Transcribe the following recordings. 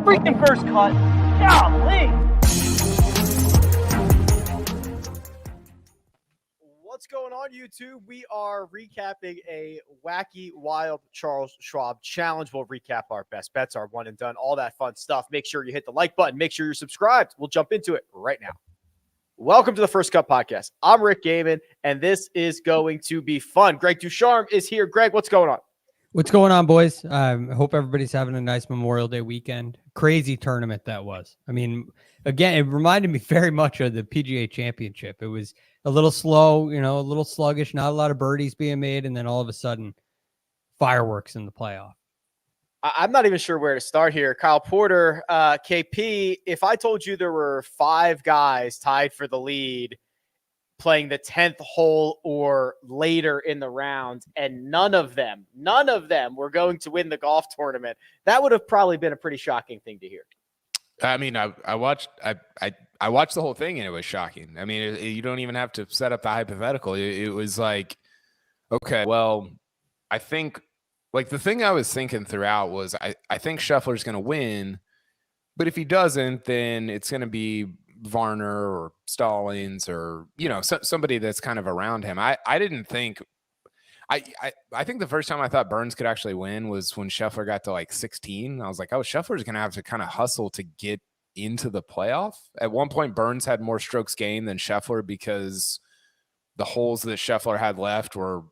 freaking first cut. Golly. What's going on, YouTube? We are recapping a wacky, wild Charles Schwab challenge. We'll recap our best bets, our one and done, all that fun stuff. Make sure you hit the like button. Make sure you're subscribed. We'll jump into it right now. Welcome to the First Cut Podcast. I'm Rick Gaiman, and this is going to be fun. Greg Ducharme is here. Greg, what's going on? What's going on, boys? I hope everybody's having a nice Memorial Day weekend. Crazy tournament that was. I mean, again, it reminded me very much of the PGA Championship. It was a little slow, a little sluggish, not a lot of birdies being made, and then all of a sudden, fireworks in the playoff. I'm not even sure where to start here. Kyle Porter, KP, if I told you there were 5 guys tied for the lead playing the 10th hole or later in the round, and none of them were going to win the golf tournament, that would have probably been a pretty shocking thing to hear. I mean, I watched the whole thing, and it was shocking. I mean, you don't even have to set up the hypothetical. It was like, okay, well, I think, like, the thing I was thinking throughout was I think Scheffler's going to win, but if he doesn't, then it's going to be Varner or Stallings or, somebody that's kind of around him. I didn't think I think the first time I thought Burns could actually win was when Scheffler got to like 16. I was like, oh, Scheffler's going to have to kind of hustle to get into the playoff. At one point, Burns had more strokes gained than Scheffler because the holes that Scheffler had left were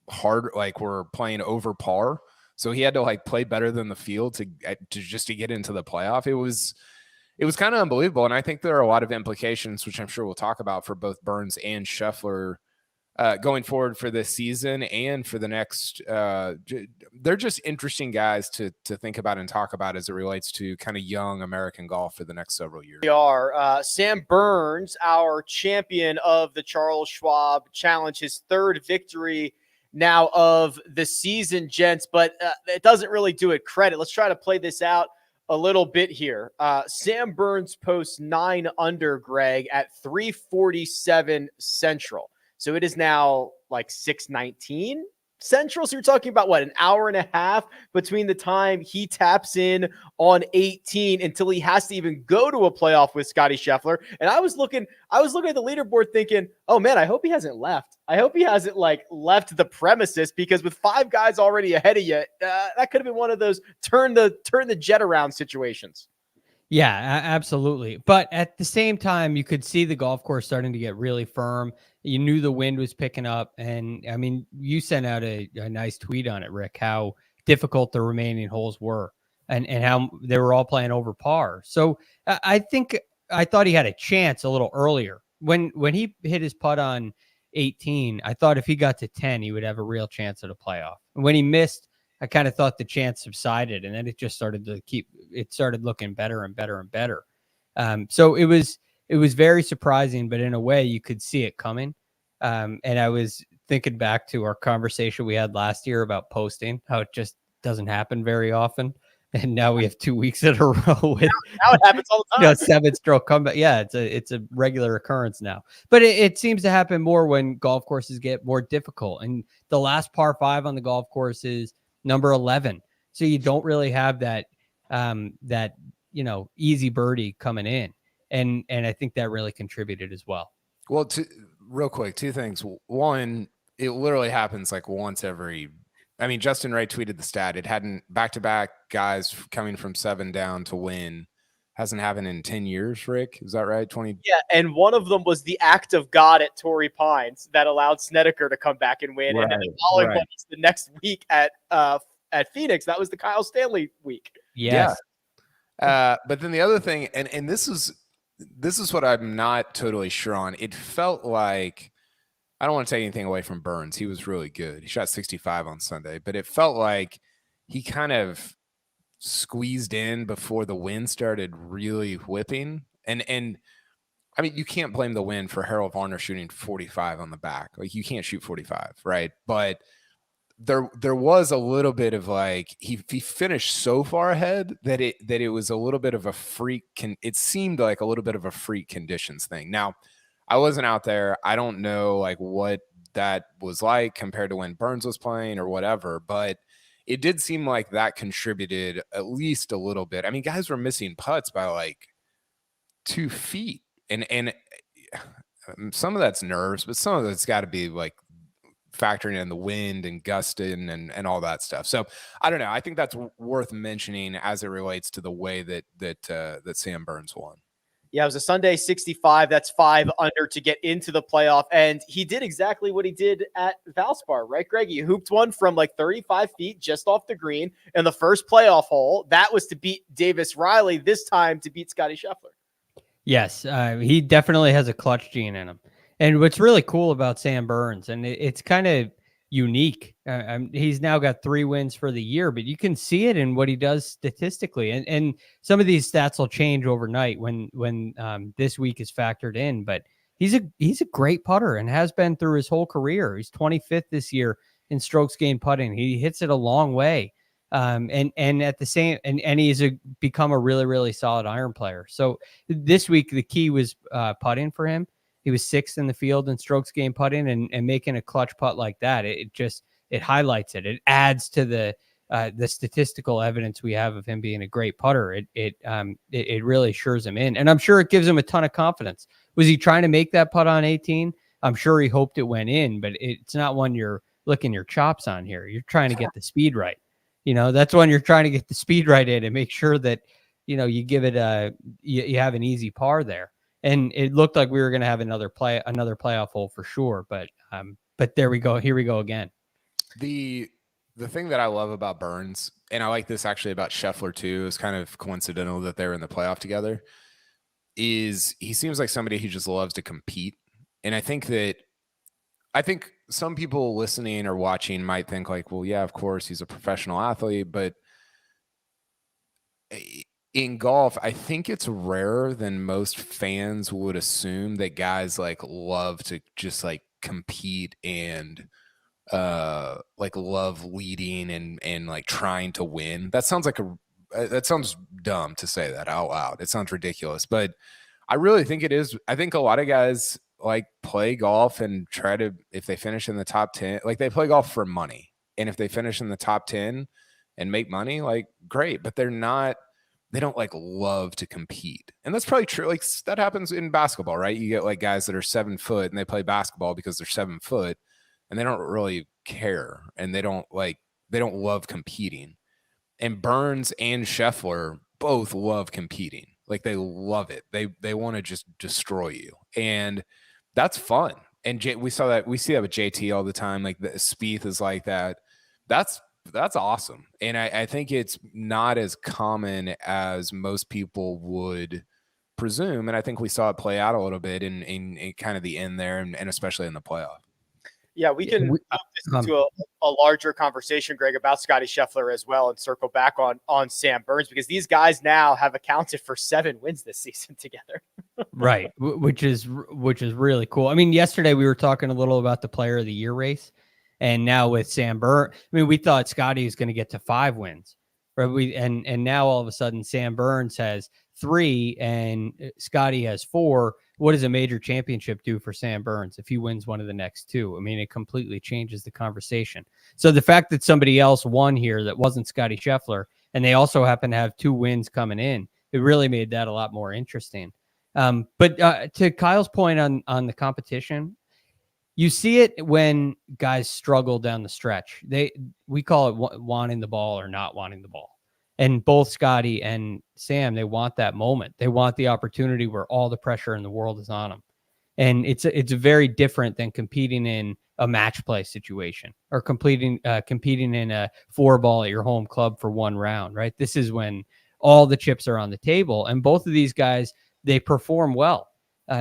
hard, like were playing over par. So he had to like play better than the field to get into the playoff. It was kind of unbelievable. And I think there are a lot of implications, which I'm sure we'll talk about, for both Burns and Scheffler going forward for this season and for the next. They're just interesting guys to think about and talk about as it relates to kind of young American golf for the next several years. We are Sam Burns, our champion of the Charles Schwab Challenge, his 3rd victory now of the season, gents, but it doesn't really do it credit. Let's try to play this out a little bit here. Sam Burns posts 9 under, Greg, at 347 Central. So it is now like 619 Central. So you're talking about what, an hour and a half between the time he taps in on 18 until he has to even go to a playoff with Scottie Scheffler. And I was looking at the leaderboard thinking, oh man, I hope he hasn't left. I hope he hasn't left the premises, because with 5 guys already ahead of you, that could have been one of those turn the jet around situations. Yeah, absolutely. But at the same time, you could see the golf course starting to get really firm. You knew the wind was picking up. And I mean, you sent out a nice tweet on it, Rick, how difficult the remaining holes were and how they were all playing over par. So I thought he had a chance a little earlier. When he hit his putt on 18, I thought if he got to 10, he would have a real chance at a playoff. And when he missed, I kind of thought the chance subsided, and then it just started looking better and better and better. So it was very surprising, but in a way you could see it coming. And I was thinking back to our conversation we had last year about posting, how it just doesn't happen very often. And now we have 2 weeks in a row with now it happens all the time. 7-stroke comeback. Yeah, it's a regular occurrence now. But it seems to happen more when golf courses get more difficult. And the last par 5 on the golf course is number 11. So you don't really have that easy birdie coming in. And I think that really contributed as well. Well, real quick, 2 things. One, it literally happens like once every. I mean, Justin Ray tweeted the stat. It hadn't, back-to-back guys coming from 7 down to win hasn't happened in 10 years, Rick. Is that right? 20. Yeah, and one of them was the act of God at Torrey Pines that allowed Snedeker to come back and win. Right, and then the following one was the next week at Phoenix. That was the Kyle Stanley week. Yes. Yeah. But then the other thing, and this is what I'm not totally sure on. It felt like, I don't want to take anything away from Burns. He was really good. He shot 65 on Sunday, but it felt like he kind of squeezed in before the wind started really whipping. And I mean, you can't blame the wind for Harold Varner shooting 45 on the back. Like, you can't shoot 45, right? But there was a little bit of like, he finished so far ahead that it was a little bit of a freak. It seemed like a little bit of a freak conditions thing. Now, I wasn't out there. I don't know like what that was like compared to when Burns was playing or whatever, but it did seem like that contributed at least a little bit. I mean, guys were missing putts by like 2 feet, and some of that's nerves, but some of it's got to be like factoring in the wind and gusting and all that stuff. So I don't know. I think that's worth mentioning as it relates to the way that Sam Burns won. Yeah, it was a Sunday 65. That's 5 under to get into the playoff. And he did exactly what he did at Valspar, right, Greg? He hooped one from like 35 feet just off the green in the first playoff hole. That was to beat Davis Riley, this time to beat Scottie Scheffler. Yes, he definitely has a clutch gene in him. And what's really cool about Sam Burns, and it's kind of unique, he's now got 3 wins for the year, but you can see it in what he does statistically. And some of these stats will change overnight when this week is factored in. But he's a great putter and has been through his whole career. He's 25th this year in strokes gained putting. He hits it a long way. And at the same, and he's become a really, really solid iron player. So this week, the key was putting for him. He was 6th in the field in strokes gained putting, and making a clutch putt like that. It highlights it. It adds to the statistical evidence we have of him being a great putter. It really assures him in, and I'm sure it gives him a ton of confidence. Was he trying to make that putt on 18? I'm sure he hoped it went in, but it's not one you're licking your chops on here. You're trying to get the speed right. That's when you're trying to get the speed right in and make sure that, you give it you have an easy par there. And it looked like we were going to have another playoff hole for sure. But there we go. Here we go again. The thing that I love about Burns, and I like this actually about Scheffler too, is kind of coincidental that they're in the playoff together, is he seems like somebody who just loves to compete. And I think some people listening or watching might think like, well, yeah, of course he's a professional athlete, but in golf, I think it's rarer than most fans would assume that guys like love to just like compete and like love leading and like trying to win. That sounds dumb to say that out loud. It sounds ridiculous, but I really think it is. I think a lot of guys like play golf and try to, if they finish in the top 10, like they play golf for money. And if they finish in the top 10 and make money, like great, but they don't like love to compete. And that's probably true. Like that happens in basketball, right? You get like guys that are 7 foot and they play basketball because they're 7 foot and they don't really care. And they don't love competing. And Burns and Scheffler both love competing. Like they love it. They want to just destroy you. And that's fun. And we see that with JT all the time. Like the Spieth is like that. That's awesome. And I think it's not as common as most people would presume. And I think we saw it play out a little bit in kind of the end there, and especially in the playoff. Yeah, we can move this into a larger conversation, Greg, about Scottie Scheffler as well, and circle back on Sam Burns, because these guys now have accounted for 7 wins this season together. Right, which is really cool. I mean, yesterday we were talking a little about the Player of the Year race, and now with Sam Burns, I mean, we thought Scottie was going to get to 5 wins, right? And now all of a sudden Sam Burns has 3 and Scottie has 4. What does a major championship do for Sam Burns if he wins one of the next 2? I mean, it completely changes the conversation. So the fact that somebody else won here that wasn't Scottie Scheffler, and they also happen to have 2 wins coming in, it really made that a lot more interesting. But to Kyle's point on the competition, you see it when guys struggle down the stretch. We call it wanting the ball or not wanting the ball. And both Scottie and Sam, they want that moment. They want the opportunity where all the pressure in the world is on them. And it's very different than competing in a match play situation or competing in a 4-ball at your home club for 1 round, right? This is when all the chips are on the table. And both of these guys, they perform well.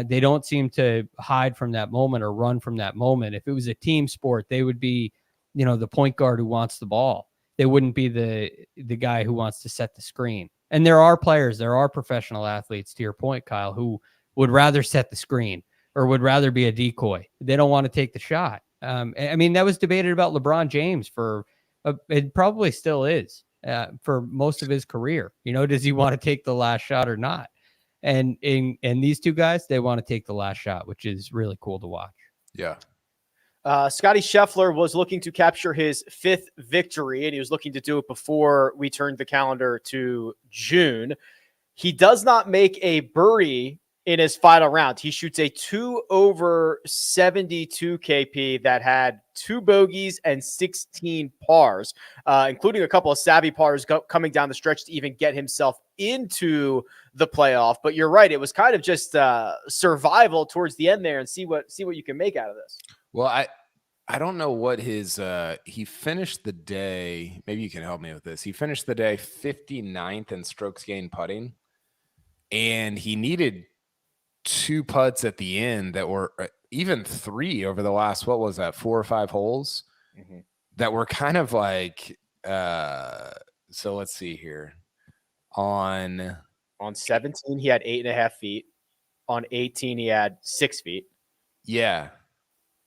They don't seem to hide from that moment or run from that moment. If it was a team sport, they would be, the point guard who wants the ball. They wouldn't be the guy who wants to set the screen. And there are professional athletes, to your point, Kyle, who would rather set the screen or would rather be a decoy. They don't want to take the shot. I mean, that was debated about LeBron James it probably still is for most of his career. Does he want to take the last shot or not? And these 2 guys, they want to take the last shot, which is really cool to watch. Yeah. Scottie Scheffler was looking to capture his 5th victory, and he was looking to do it before we turned the calendar to June. He does not make a birdie in his final round. He shoots a 2 over 72 KP that had 2 bogeys and 16 pars, including a couple of savvy pars coming down the stretch to even get himself into the playoff. But you're right. It was kind of just survival towards the end there and see what you can make out of this. Well, I don't know what his he finished the day. Maybe you can help me with this. He finished the day 59th in strokes gained putting, and he needed 2 putts at the end that were even 3 over the last, what was that, 4 or 5 holes that were kind of like so let's see here. On 17 he had 8.5 feet. On 18 he had 6 feet. Yeah.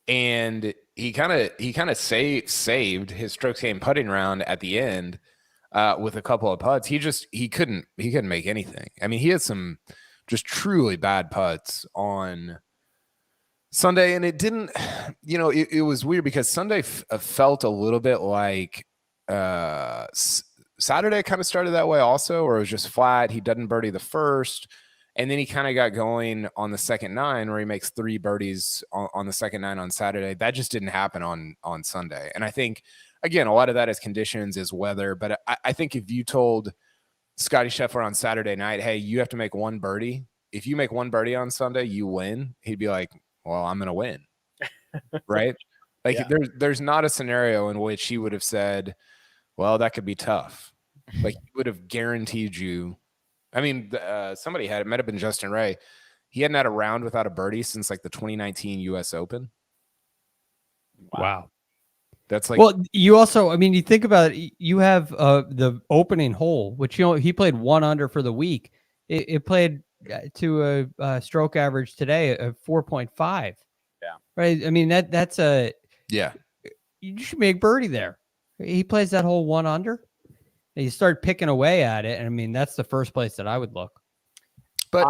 And he kind of saved his strokes gained putting round at the end with a couple of putts. He couldn't make anything. I mean, he had some just truly bad putts on Sunday, and it didn't, it was weird because Sunday felt a little bit like Saturday kind of started that way also, or it was just flat. He doesn't birdie the first, and then he kind of got going on the second 9 where he makes 3 birdies on the second 9 on Saturday. That just didn't happen on Sunday. And I think, again, a lot of that is conditions, is weather. But I think if you told Scottie Scheffler on Saturday night, hey, you have to make 1 birdie. If you make 1 birdie on Sunday, you win. He'd be like, well, I'm going to win. Right? Like there's not a scenario in which he would have said, well, that could be tough. Like he would have guaranteed you. I mean, somebody had, it might have been Justin Ray. He hadn't had a round without a birdie since like the 2019 US Open. Wow. That's like, well, you also, I mean, you think about it, you have the opening hole, which, he played 1 under for the week. It played to a stroke average today of 4.5. Yeah. Right. I mean, that's yeah, you should make birdie there. He plays that whole 1 under. And you start picking away at it. And I mean, that's the first place that I would look. But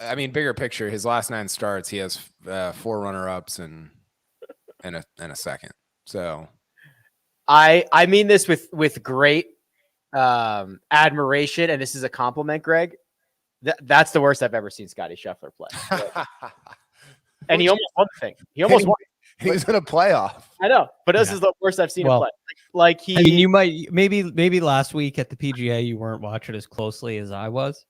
I mean, bigger picture, his last 9 starts, he has 4 runner-ups and a second. So I mean this with great admiration, and this is a compliment, Greg. That's the worst I've ever seen Scottie Scheffler play. And he almost won the thing. He almost won. He was in a playoff. I know, but this is the worst I've seen him play. Like he. I mean, you might maybe last week at the PGA you weren't watching as closely as I was,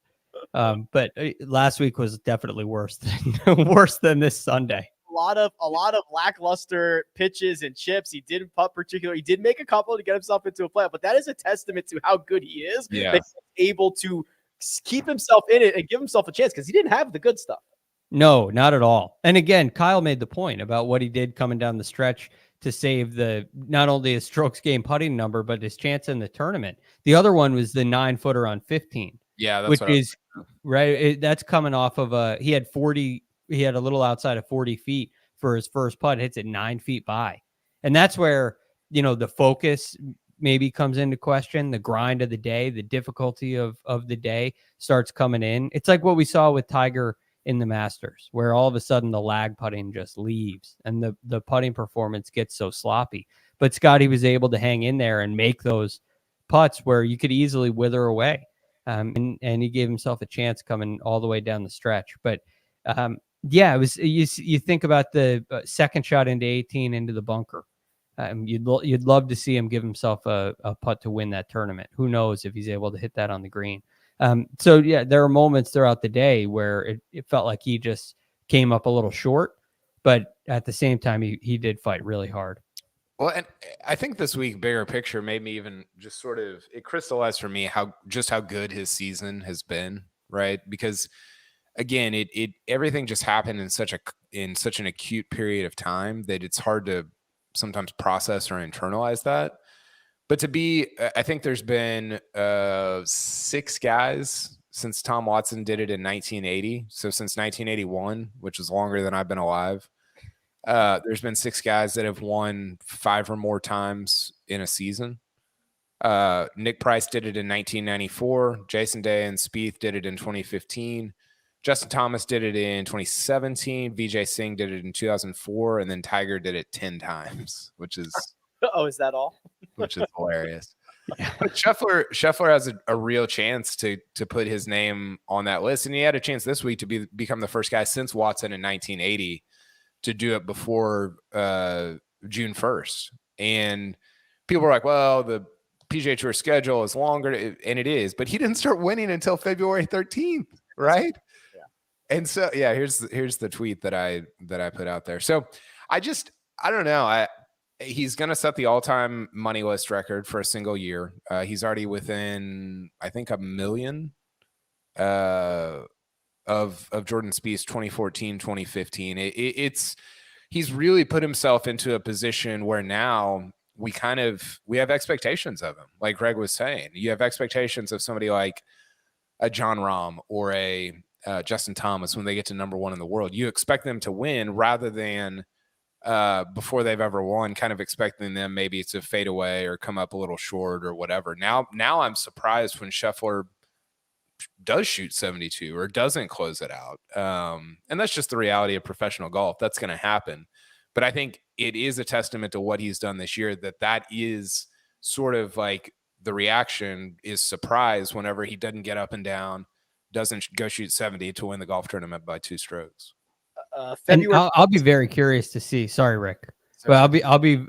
but last week was definitely worse than this Sunday. A lot of lackluster pitches and chips. He didn't putt particularly. He did make a couple to get himself into a playoff, but that is a testament to how good he is. Yeah. That he's able to keep himself in it and give himself a chance because he didn't have the good stuff. No, not at all. And again, Kyle made the point about what he did coming down the stretch to save not only his strokes gained putting number, but his chance in the tournament. The other one was the 9-footer on 15. Yeah, that's which is right. That's coming off of he had 40. He had a little outside of 40 feet for his first putt. Hits it 9 feet by, and that's where the focus maybe comes into question. The grind of the day, the difficulty of the day starts coming in. It's like what we saw with Tiger in the Masters, where all of a sudden the lag putting just leaves and the putting performance gets so sloppy. But Scottie was able to hang in there and make those putts where you could easily wither away. And he gave himself a chance coming all the way down the stretch. But it was, you think about the second shot into 18 into the bunker. You'd love to see him give himself a putt to win that tournament. Who knows if he's able to hit that on the green. So yeah, there are moments throughout the day where it felt like he just came up a little short, but at the same time, he did fight really hard. Well, and I think this week, bigger picture made me even just sort of, it crystallized for me how good his season has been, right? Because again, it everything just happened in such an acute period of time that it's hard to sometimes process or internalize that. But I think there's been 6 guys since Tom Watson did it in 1980. So since 1981, which is longer than I've been alive, there's been 6 guys that have won 5 or more times in a season. Nick Price did it in 1994. Jason Day and Spieth did it in 2015. Justin Thomas did it in 2017. Vijay Singh did it in 2004, and then Tiger did it 10 times, which is Is that all? hilarious. But Scheffler has a real chance to put his name on that list, and he had a chance this week to become the first guy since Watson in 1980 to do it before June 1st. And people were like, "Well, the PGA Tour schedule is longer," and it is, but he didn't start winning until February 13th, right? Yeah. And so, yeah, here's the tweet that I put out there. So I don't know. He's going to set the all-time money list record for a single year. He's already within, I think, $1 million of Jordan Spieth's 2014, 2015. He's really put himself into a position where now we have expectations of him. Like Greg was saying, you have expectations of somebody like a Jon Rahm or a Justin Thomas when they get to number one in the world. You expect them to win rather than before they've ever won, kind of expecting them maybe to fade away or come up a little short or whatever. Now I'm surprised when Scheffler does shoot 72 or doesn't close it out. And that's just the reality of professional golf. That's going to happen. But I think it is a testament to what he's done this year that is sort of like the reaction is surprise whenever he doesn't get up and down, doesn't go shoot 70 to win the golf tournament by 2 strokes. February. I'll be very curious to see. Sorry, Rick. But I'll be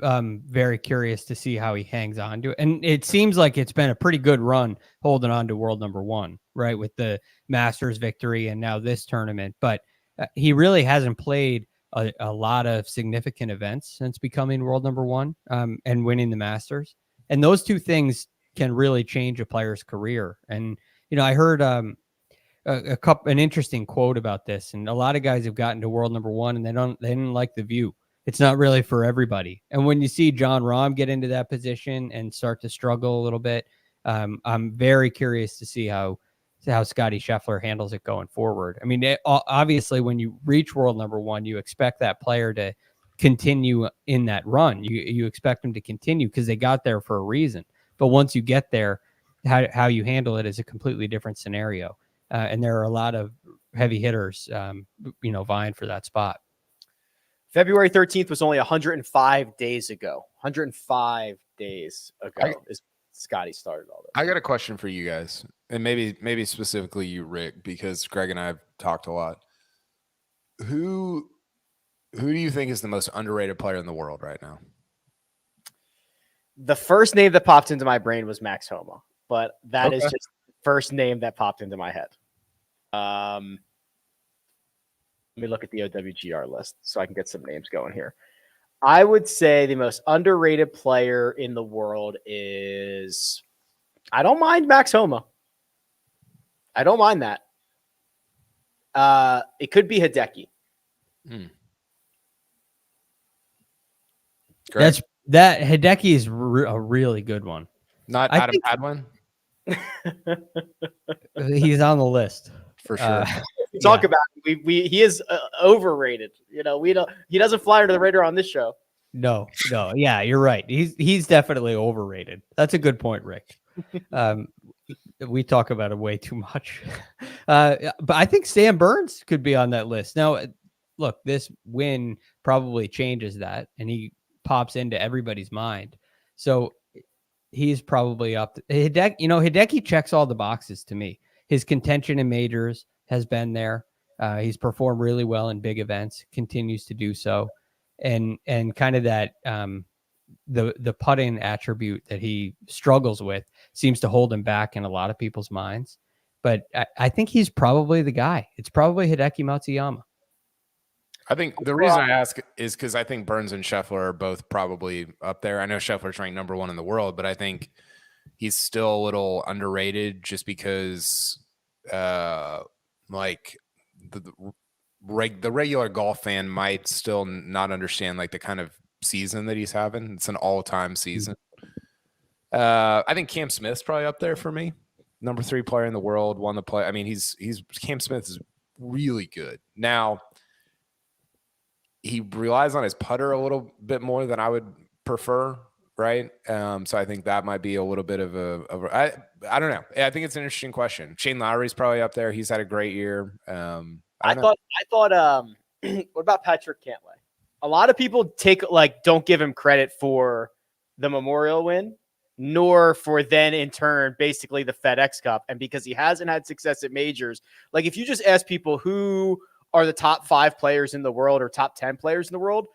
very curious to see how he hangs on to it. And it seems like it's been a pretty good run holding on to world number one, right? With the Masters victory and now this tournament. But he really hasn't played a lot of significant events since becoming world number one and winning the Masters. And those two things can really change a player's career. And, I heard an interesting quote about this. And a lot of guys have gotten to world number one and they didn't like the view. It's not really for everybody. And when you see Jon Rahm get into that position and start to struggle a little bit, I'm very curious to see how Scottie Scheffler handles it going forward. I mean, obviously, when you reach world number one, you expect that player to continue in that run. You expect them to continue because they got there for a reason. But once you get there, how you handle it is a completely different scenario. And there are a lot of heavy hitters, vying for that spot. February 13th was only 105 days ago. 105 days ago is Scottie started all this. I got a question for you guys, and maybe specifically you, Rick, because Greg and I have talked a lot. Who do you think is the most underrated player in the world right now? The first name that popped into my brain was Max Homa, but that is just the first name that popped into my head. Let me look at the OWGR list so I can get some names going here. I would say the most underrated player in the world is, I don't mind Max Homa. I don't mind that. It could be Hideki. That Hideki is a really good one. Not Adam Hadwin. He's on the list for sure. Talk about him. He is overrated. He doesn't fly under the radar on this show. No. Yeah, you're right. He's definitely overrated. That's a good point, Rick. We talk about it way too much. But I think Sam Burns could be on that list. Now, look, this win probably changes that, and he pops into everybody's mind. So he's probably up. Hideki checks all the boxes to me. His contention in majors has been there. He's performed really well in big events, continues to do so. And kind of that the putting attribute that he struggles with seems to hold him back in a lot of people's minds. But I think he's probably the guy. It's probably Hideki Matsuyama. I think the reason I ask is because I think Burns and Scheffler are both probably up there. I know Scheffler's ranked number one in the world, but I think he's still a little underrated just because like the regular golf fan might still not understand like the kind of season that he's having. It's an all-time season. I think Cam Smith's probably up there for me. Number 3 player in the world, won the play. I mean, he's Cam Smith is really good. Now, he relies on his putter a little bit more than I would prefer, right? So I think that might be a little bit of I don't know. I think it's an interesting question. Shane Lowry's probably up there. He's had a great year. I thought what about Patrick Cantlay? A lot of people don't give him credit for the Memorial win, nor for then in turn basically the FedEx Cup. And because he hasn't had success at majors, like if you just ask people who are the top 5 players in the world or top 10 players in the world,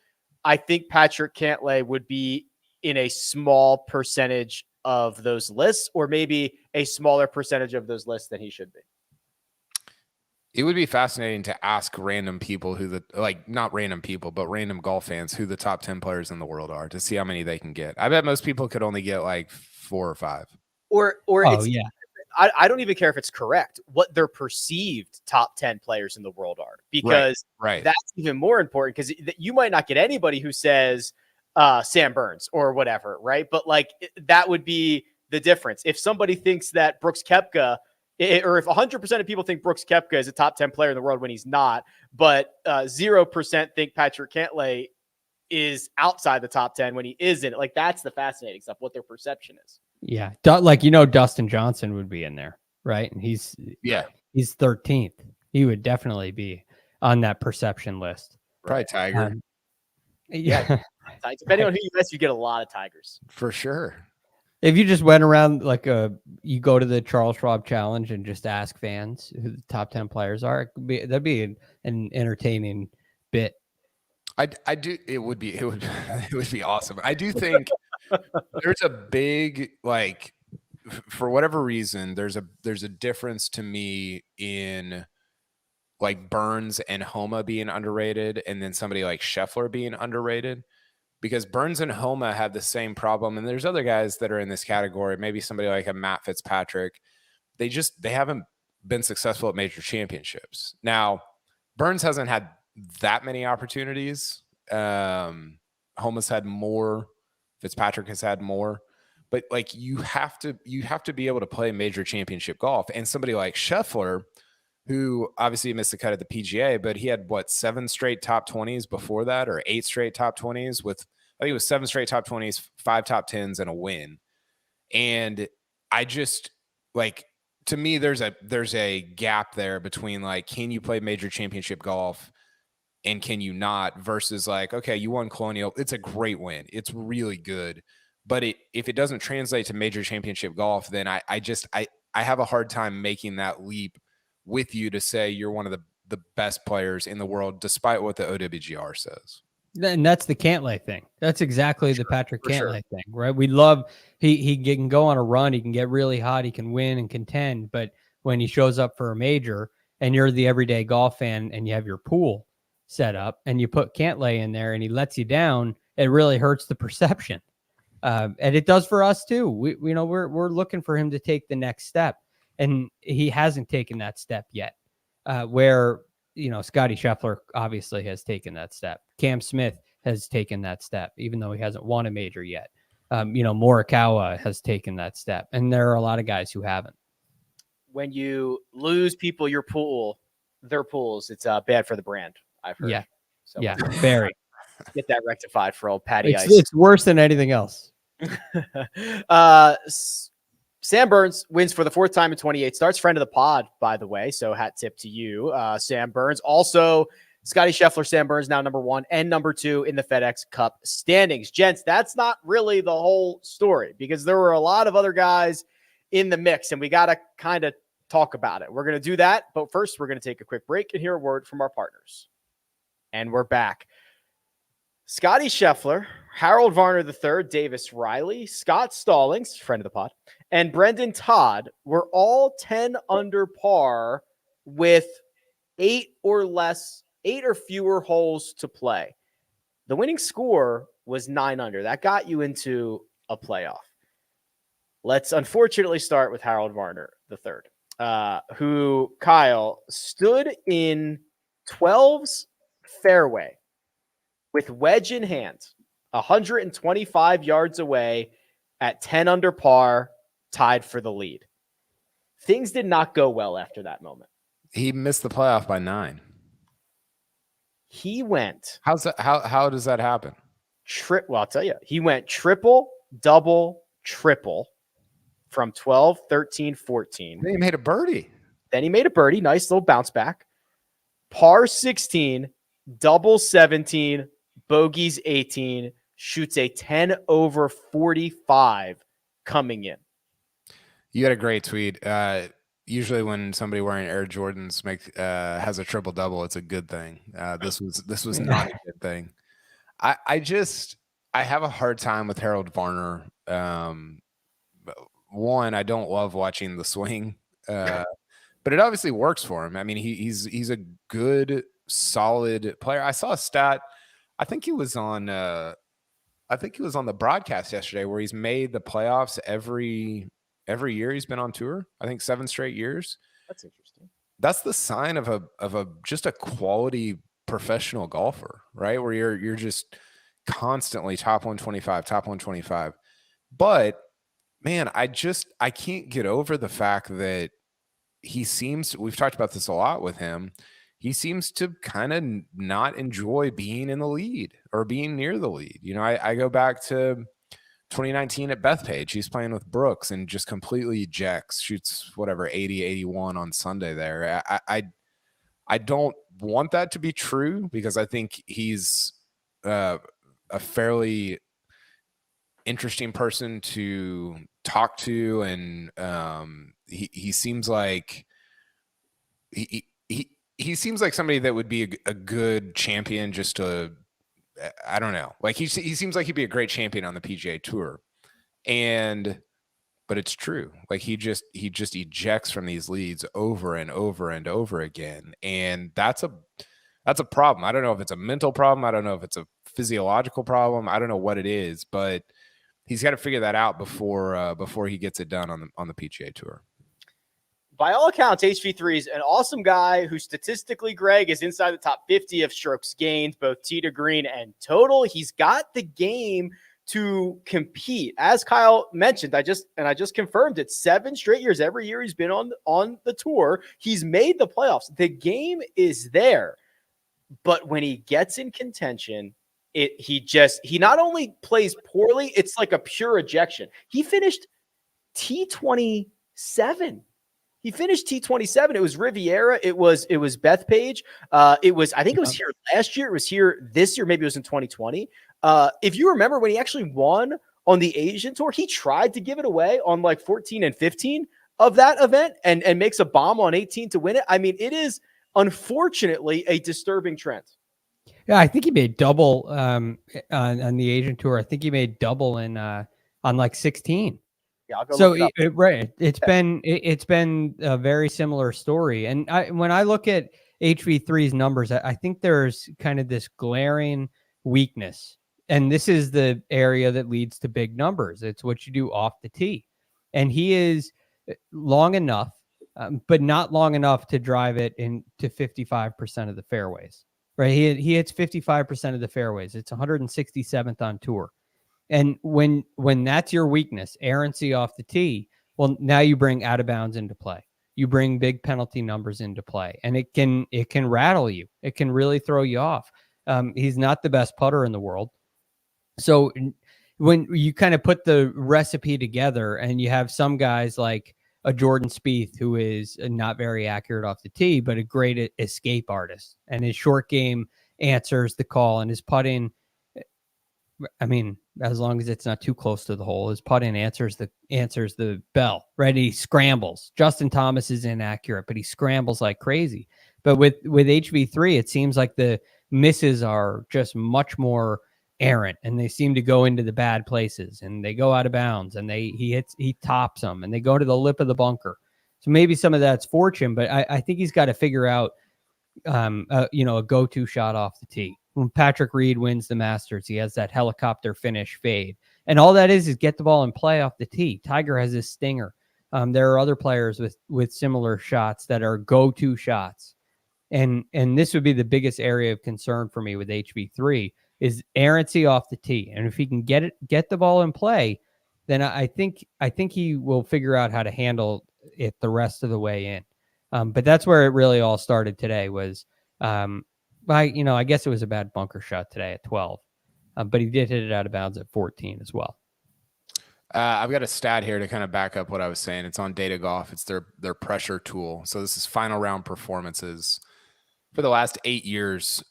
I think Patrick Cantlay would be in a small percentage of those lists, or maybe a smaller percentage of those lists than he should be. It would be fascinating to ask random people not random people, but random golf fans who the top 10 players in the world are to see how many they can get. I bet most people could only get like 4 or 5. I don't even care if it's correct what their perceived top 10 players in the world are, because that's even more important, because you might not get anybody who says Sam Burns or whatever, right? But like that would be the difference. If somebody thinks that Brooks Koepka, or if 100% of people think Brooks Koepka is a top 10 player in the world when he's not, but 0% think Patrick Cantlay is outside the top 10 when he isn't, like that's the fascinating stuff, what their perception is. Yeah. Dustin Johnson would be in there, right? And he's 13th. He would definitely be on that perception list. Probably Tiger. Yeah. Depending on who you ask, you get a lot of Tigers. For sure. If you just went around you go to the Charles Schwab Challenge and just ask fans who the top 10 players are, that'd be an entertaining bit. I do. It would be awesome. I do think there's a big, for whatever reason, there's a difference to me in like Burns and Homa being underrated, and then somebody like Scheffler being underrated. Because Burns and Homa have the same problem, and there's other guys that are in this category. Maybe somebody like a Matt Fitzpatrick. They haven't been successful at major championships. Now, Burns hasn't had that many opportunities. Homa's had more. Fitzpatrick has had more. But like you have to be able to play major championship golf. And somebody like Scheffler, who obviously missed the cut at the PGA, but he had 7 straight top 20s before that, or 8 straight top 20s with, I think it was 7 straight top 20s, 5 top 10s, and a win. And I just to me, there's a gap there between can you play major championship golf and can you not, versus okay, you won Colonial. It's a great win. It's really good. But if it doesn't translate to major championship golf, then I have a hard time making that leap with you to say you're one of the best players in the world, despite what the OWGR says. And that's the Cantlay thing. That's exactly the Patrick Cantlay thing, right? We love he can go on a run, he can get really hot, he can win and contend, but when he shows up for a major and you're the everyday golf fan and you have your pool set up and you put Cantlay in there and he lets you down, it really hurts the perception. And it does for us too. We're looking for him to take the next step, and he hasn't taken that step yet. Where Scottie Scheffler obviously has taken that step. Cam Smith has taken that step, even though he hasn't won a major yet. Morikawa has taken that step, and there are a lot of guys who haven't. When you lose people their pools, it's bad for the brand, I've heard. Yeah, so very. Get that rectified for old Patty Ice. It's worse than anything else. Sam Burns wins for the 4th time in 28 starts. Friend of the pod, by the way. So hat tip to you, Sam Burns. Also, Scottie Scheffler, Sam Burns now number 1 and number 2 in the FedEx Cup standings. Gents, that's not really the whole story, because there were a lot of other guys in the mix, and we got to kind of talk about it. We're going to do that, but first we're going to take a quick break and hear a word from our partners. And we're back. Scottie Scheffler, Harold Varner III, Davis Riley, Scott Stallings, friend of the pod, and Brendan Todd were all 10 under par with 8 or fewer holes to play. The winning score was 9 under. That got you into a playoff. Let's unfortunately start with Harold Varner III, who, Kyle, stood in 12's fairway with wedge in hand, 125 yards away at 10 under par, tied for the lead. Things did not go well after that moment. He missed the playoff by 9. He went. How does that happen? Well, I'll tell you. He went triple, double, triple from 12, 13, 14. Then he made a birdie. Then he made a birdie. Nice little bounce back. Par 16, double 17, bogeys 18, shoots a 10 over 45 coming in. You got a great tweet. Usually when somebody wearing Air Jordans has a triple double, it's a good thing. This was not a good thing. I have a hard time with Harold Varner. One, I don't love watching the swing, but it obviously works for him. I mean, he's a good, solid player. I saw a stat. I think he was on the broadcast yesterday where he's made the playoffs every year he's been on tour. I think 7 straight years. That's interesting. That's the sign of a just a quality professional golfer, right? Where you're just constantly top 125. But man, I can't get over the fact that we've talked about this a lot with him. He seems to kind of not enjoy being in the lead or being near the lead. You know, I go back to 2019 at Bethpage. He's playing with Brooks and just completely ejects, shoots whatever 80, 81 on Sunday there. I don't want that to be true because I think he's a fairly interesting person to talk to, and he seems like he seems like somebody that would be a good champion. Just to, I don't know, like he seems like he'd be a great champion on the PGA Tour, but it's true. Like he just ejects from these leads over and over and over again, and that's a problem. I don't know if it's a mental problem. I don't know if it's a physiological problem. I don't know what it is, but he's got to figure that out before he gets it done on the PGA Tour. By all accounts, HV3 is an awesome guy who statistically, Greg, is inside the top 50 of strokes gained, both tee to green and total. He's got the game to compete. As Kyle mentioned, I just confirmed it. 7 straight years, every year he's been on the tour. He's made the playoffs. The game is there. But when he gets in contention, he not only plays poorly, it's like a pure ejection. He finished T27. He finished T27. It was Riviera. It was Bethpage. I think it was here last year. It was here this year. Maybe it was in 2020. If you remember when he actually won on the Asian Tour, he tried to give it away on like 14 and 15 of that event and makes a bomb on 18 to win it. I mean, it is unfortunately a disturbing trend. Yeah, I think he made double on the Asian Tour. I think he made double on like 16. Yeah, I'll go so look it up. Right, it's been a very similar story. And when I look at HV3's numbers, I think there's kind of this glaring weakness, and this is the area that leads to big numbers. It's what you do off the tee, and he is long enough, but not long enough to drive it into 55% of the fairways. Right, he hits 55% of the fairways. It's 167th on tour. And when that's your weakness, errancy off the tee, well, now you bring out of bounds into play. You bring big penalty numbers into play, and it can rattle you. It can really throw you off. He's not the best putter in the world. So when you kind of put the recipe together and you have some guys like a Jordan Spieth, who is not very accurate off the tee, but a great escape artist, and his short game answers the call, and his putting, I mean, as long as it's not too close to the hole, his putting answers the bell, right? He scrambles. Justin Thomas is inaccurate, but he scrambles like crazy. But with HV3, it seems like the misses are just much more errant, and they seem to go into the bad places, and they go out of bounds, and he tops them, and they go to the lip of the bunker. So maybe some of that's fortune, but I think he's got to figure out a go-to shot off the tee. When Patrick Reed wins the Masters, he has that helicopter finish fade. And all that is get the ball and play off the tee. Tiger has his stinger. There are other players with similar shots that are go-to shots. And this would be the biggest area of concern for me with HV3 is errancy off the tee. And if he can get the ball in play, then I think he will figure out how to handle it the rest of the way in. But that's where it really all started today was I guess it was a bad bunker shot today at 12, but he did hit it out of bounds at 14 as well. I've got a stat here to kind of back up what I was saying. It's on Data Golf. It's their pressure tool. So this is final round performances for the last 8 years.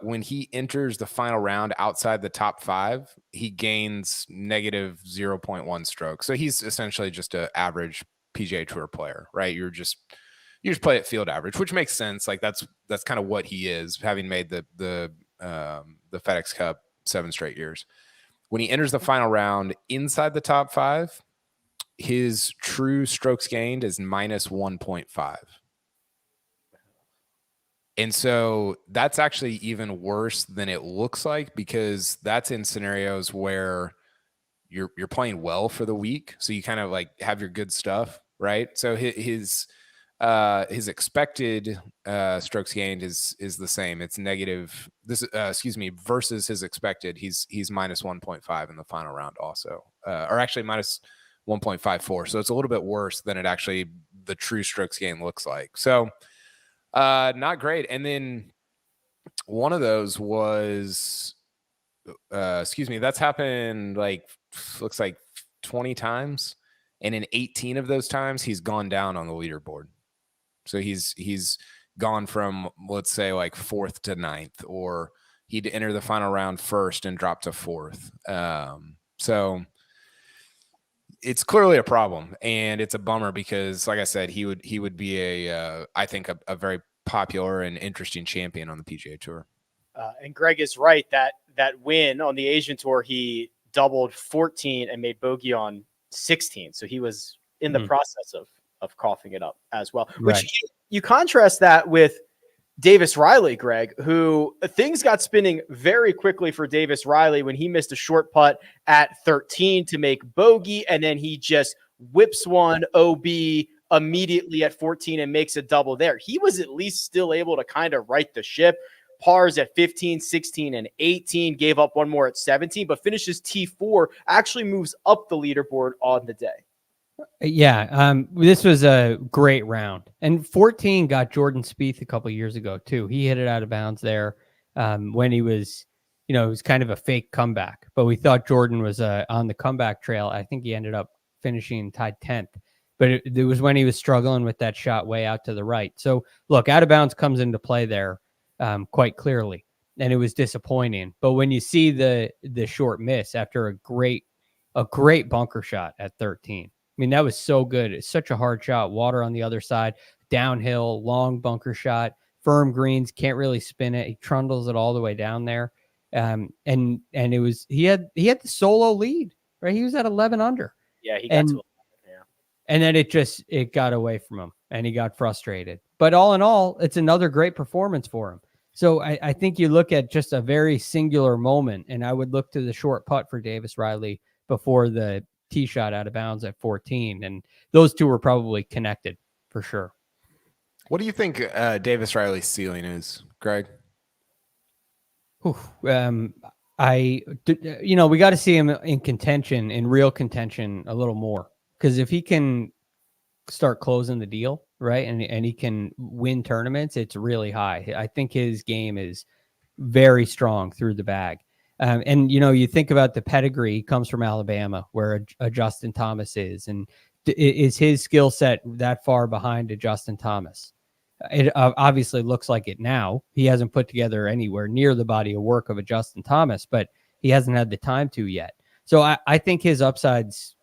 When he enters the final round outside the top 5, he gains negative 0.1 strokes. So he's essentially just an average PGA Tour player, right? You just play at field average, which makes sense. Like that's kind of what he is, having made the FedEx Cup 7 straight years. When he enters the final round inside the top 5, his true strokes gained is minus 1.5. And so that's actually even worse than it looks like, because that's in scenarios where you're playing well for the week. So you kind of like have your good stuff, right? So his expected strokes gained is the same. It's negative. Versus his expected, he's minus 1.5 in the final round also, or actually minus 1.54. So it's a little bit worse than it actually the true strokes gain looks like. So not great. And then one of those was, that's happened looks like 20 times. And in 18 of those times, he's gone down on the leaderboard. So he's gone from, let's say, like 4th to 9th, or he'd enter the final round 1st and drop to 4th. So it's clearly a problem, and it's a bummer because, like I said, he would be I think a very popular and interesting champion on the PGA Tour. And Greg is right that win on the Asian Tour, he doubled 14 and made bogey on 16. So he was in the process of coughing it up as well. Which you contrast that with Davis Riley, Greg, who things got spinning very quickly for Davis Riley when he missed a short putt at 13 to make bogey, and then he just whips one OB immediately at 14 and makes a double there. He was at least still able to kind of right the ship. Pars at 15, 16, and 18, gave up one more at 17, but finishes T4, actually moves up the leaderboard on the day. Yeah, this was a great round. And 14 got Jordan Spieth a couple years ago, too. He hit it out of bounds there when he was, it was kind of a fake comeback. But we thought Jordan was on the comeback trail. I think he ended up finishing tied 10th. But it was when he was struggling with that shot way out to the right. So, look, out of bounds comes into play there quite clearly. And it was disappointing. But when you see the short miss after a great bunker shot at 13, I mean, that was so good. It's such a hard shot. Water on the other side, downhill, long bunker shot, firm greens, can't really spin it. He trundles it all the way down there. And it was, he had the solo lead, right? He was at 11 under. Yeah, he got to 11, yeah. And then it got away from him and he got frustrated. But all in all, it's another great performance for him. So I think you look at just a very singular moment, and I would look to the short putt for Davis Riley before the tee shot out of bounds at 14, and those two were probably connected for sure. What do you think Davis Riley's ceiling is, Greg? We got to see him in contention, in real contention, a little more, because if he can start closing the deal, right, and he can win tournaments, it's really high. I think his game is very strong through the bag. And, you think about the pedigree. He comes from Alabama, where a Justin Thomas is. And is his skill set that far behind a Justin Thomas? It obviously looks like it now. He hasn't put together anywhere near the body of work of a Justin Thomas, but he hasn't had the time to yet. So I think his upside's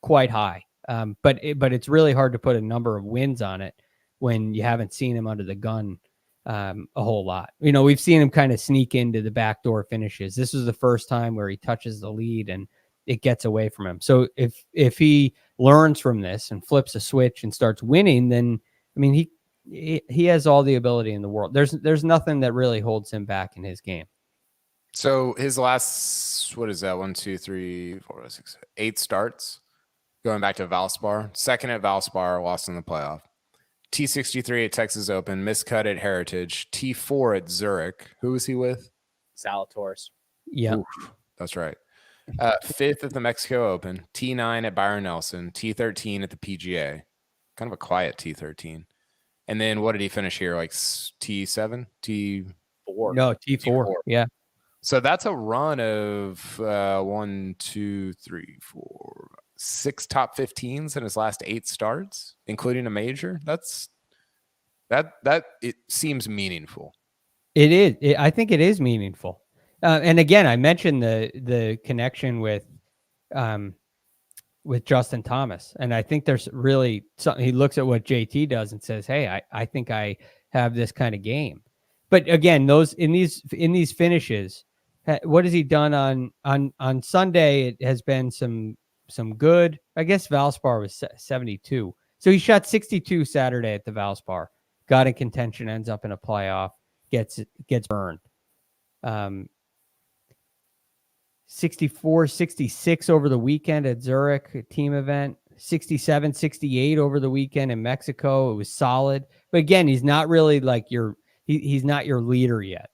quite high. But it's really hard to put a number of wins on it when you haven't seen him under the gun a whole lot. We've seen him kind of sneak into the backdoor finishes. This is the first time where he touches the lead and it gets away from him. So if he learns from this and flips a switch and starts winning, then I mean he has all the ability in the world. There's nothing that really holds him back in his game. So his last, what is that? 1, 2, 3, 4, 5, 6, 8 starts going back to Valspar. Second at Valspar, lost in the playoff. T63 at Texas Open, miscut at Heritage, T4 at Zurich. Who was he with? Zalatoris. Yeah, that's right. 5th at the Mexico Open, T9 at Byron Nelson, T13 at the PGA. Kind of a quiet T13. And then what did he finish here? Like T7? T4? No, T4. Yeah. So that's a run of 1, 2, 3, 4, 6 top 15s in his last 8 starts, including a major. That it seems meaningful. It is. I think it is meaningful. And again, I mentioned the connection with Justin Thomas, and I think there's really something. He looks at what JT does and says, "Hey, I think I have this kind of game." But again, those in these finishes, what has he done on Sunday? It has been some good. I guess Valspar was 72, so he shot 62 Saturday at the Valspar, got in contention, ends up in a playoff, gets burned. 64, 66 over the weekend at Zurich, a team event. 67, 68 over the weekend in Mexico. It was solid. But again, he's not really like he's not your leader yet.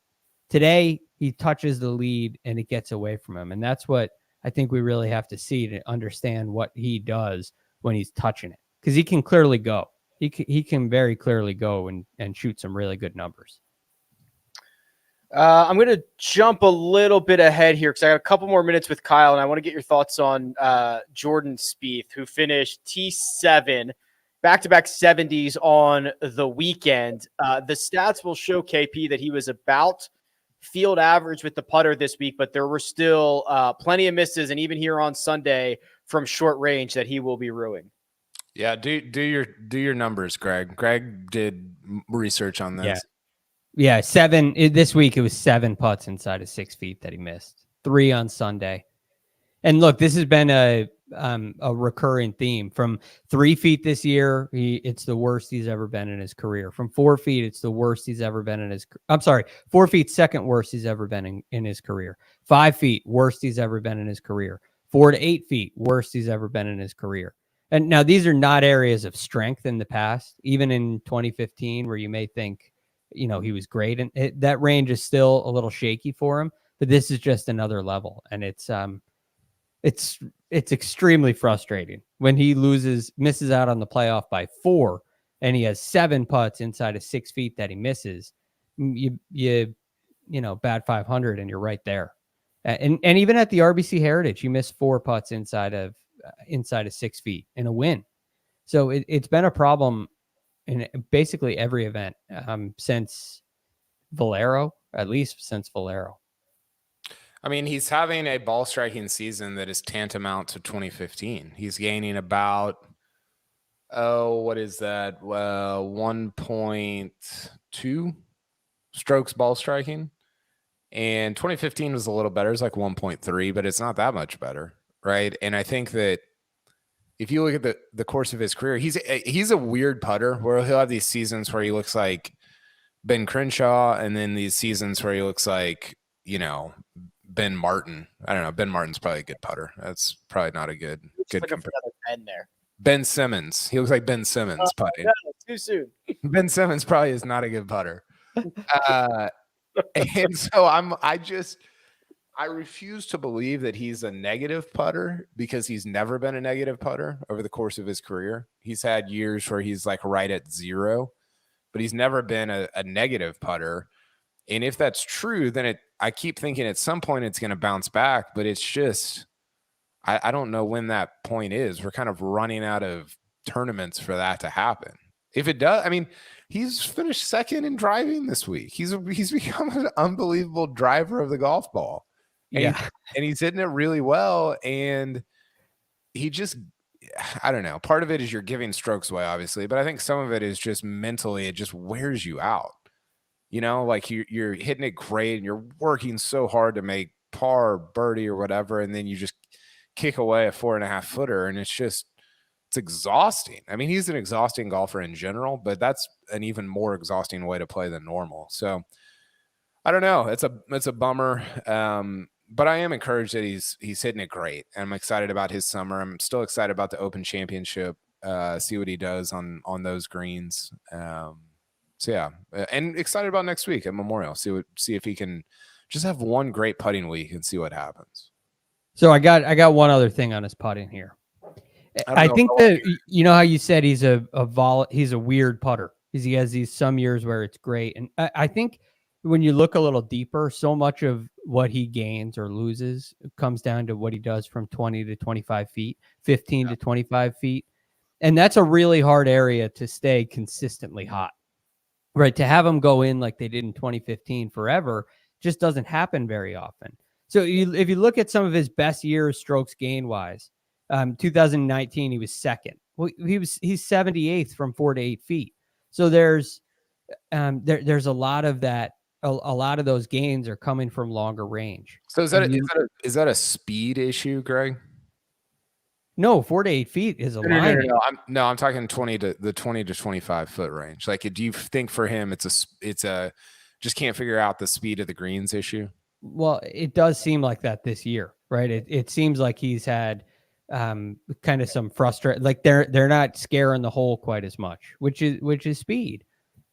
Today, he touches the lead and it gets away from him. And that's what I think we really have to see to understand what he does when he's touching it. Because he can clearly go. He can very clearly go and shoot some really good numbers. I'm going to jump a little bit ahead here because I got a couple more minutes with Kyle, and I want to get your thoughts on Jordan Spieth, who finished T7, back-to-back 70s on the weekend. The stats will show KP that he was about field average with the putter this week, but there were still plenty of misses, and even here on Sunday from short range that he will be ruining. Yeah, do your numbers, Greg. Greg did research on this. Yeah, this week it was 7 putts inside of 6 feet that he missed. 3 on Sunday. And look, this has been a recurring theme. From 3 feet this year, it's the worst he's ever been in his career. From 4 feet, it's the worst he's ever been in his. I'm sorry, 4 feet, second worst he's ever been in his career. 5 feet, worst he's ever been in his career. 4 to 8 feet, worst he's ever been in his career. And now these are not areas of strength in the past. Even in 2015, where you may think, he was great, and that range is still a little shaky for him. But this is just another level, and it's extremely frustrating when he misses out on the playoff by 4, and he has 7 putts inside of 6 feet that he misses. You bat 500, and you're right there. And even at the RBC Heritage, you missed 4 putts inside of 6 feet in a win. So it's been a problem in basically every event since Valero, at least since Valero. I mean, he's having a ball striking season that is tantamount to 2015. He's gaining about, what is that? 1.2 strokes ball striking. And 2015 was a little better. It's like 1.3, but it's not that much better, right? And I think that if you look at the course of his career, he's a weird putter where he'll have these seasons where he looks like Ben Crenshaw, and then these seasons where he looks like, Ben Martin. I don't know. Ben Martin's probably a good putter. That's probably not a good comparison. Ben there. Ben Simmons. He looks like Ben Simmons putting. No, too soon. Ben Simmons probably is not a good putter. And so I refuse to believe that he's a negative putter, because he's never been a negative putter over the course of his career. He's had years where he's like right at 0, but he's never been a negative putter. And if that's true, then I keep thinking at some point it's going to bounce back, but it's just, I don't know when that point is. We're kind of running out of tournaments for that to happen. If it does, I mean, he's finished second in driving this week. He's become an unbelievable driver of the golf ball. And he's hitting it really well. And he just, I don't know. Part of it is you're giving strokes away, obviously, but I think some of it is just mentally, it just wears you out. Like you're hitting it great and you're working so hard to make par or birdie or whatever, and then you just kick away a 4.5 footer, and it's exhausting. I mean, he's an exhausting golfer in general, but that's an even more exhausting way to play than normal. So I don't know. It's a bummer. But I am encouraged that he's hitting it great. And I'm excited about his summer. I'm still excited about the Open Championship. See what he does on those greens. So yeah, and excited about next week at Memorial. See if he can just have one great putting week and see what happens. So I got one other thing on his putting here. I think that how you said he's he's a weird putter. He has these some years where it's great, and I think when you look a little deeper, so much of what he gains or loses comes down to what he does from 20 to 25 feet, 15 to 25 feet. And that's a really hard area to stay consistently hot, right? To have them go in like they did in 2015 forever just doesn't happen very often. So if you look at some of his best years, strokes gain wise, 2019, he was second. Well, he's 78th from 4 to 8 feet. So there's a lot of that. A lot of those gains are coming from longer range. So is that a speed issue, Greg? No, 4 to 8 feet is a line. No, I'm talking 20 to 25 foot range. Like, do you think for him it's a just can't figure out the speed of the greens issue? Well, it does seem like that this year, right? It seems like he's had kind of some frustration. Like they're not scaring the hole quite as much, which is speed.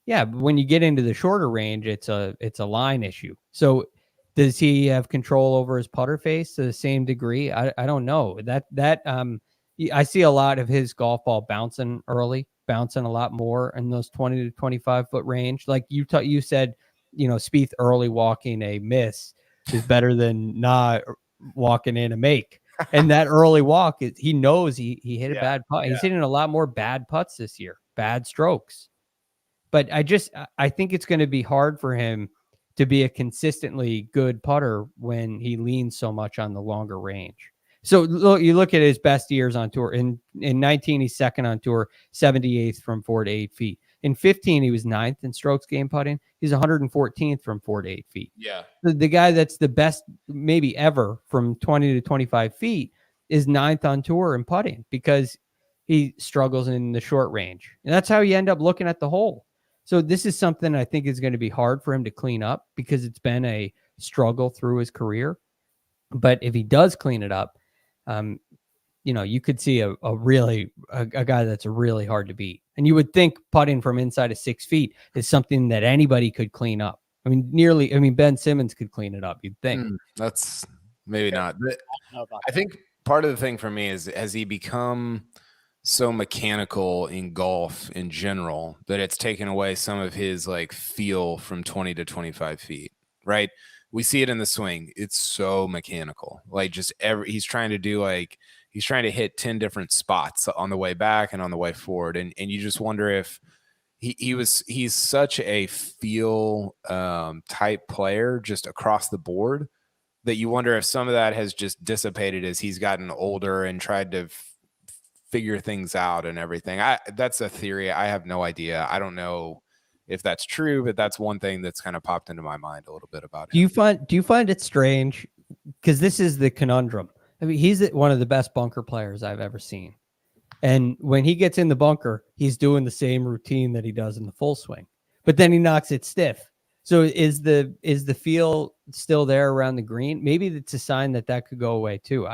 Yeah, but when you get into the shorter range, it's a line issue. So does he have control over his putter face to the same degree? I don't know. I see a lot of his golf ball bouncing early, bouncing a lot more in those 20 to 25 foot range. Like you said, Spieth early walking a miss is better than not walking in a make. And that early walk, he knows he hit a bad putt. He's hitting a lot more bad putts this year, bad strokes. But I think it's going to be hard for him to be a consistently good putter when he leans so much on the longer range. So you look at his best years on tour. In 19, he's second on tour, 78th from 4 to 8 feet. In 15, he was 9th in strokes gained putting. He's 114th from 4 to 8 feet. Yeah. The guy that's the best maybe ever from 20 to 25 feet is 9th on tour in putting because he struggles in the short range. And that's how you end up looking at the hole. So this is something I think is going to be hard for him to clean up because it's been a struggle through his career. But if he does clean it up, you could see a guy that's really hard to beat. And you would think putting from inside of 6 feet is something that anybody could clean up. Ben Simmons could clean it up, you'd think. That's maybe not. I think part of the thing for me is, has he become so mechanical in golf in general that it's taken away some of his like feel from 20 to 25 feet, right? We see it in the swing. It's so mechanical. Like he's trying to hit 10 different spots on the way back and on the way forward. And you just wonder if he's such a feel type player just across the board that you wonder if some of that has just dissipated as he's gotten older and tried to figure things out and everything. That's a theory. I have no idea. I don't know if that's true, but that's one thing that's kind of popped into my mind a little bit about it. Do you find it strange? Because this is the conundrum. I mean, he's one of the best bunker players I've ever seen. And when he gets in the bunker, he's doing the same routine that he does in the full swing, but then he knocks it stiff. So is the feel still there around the green? Maybe it's a sign that could go away too.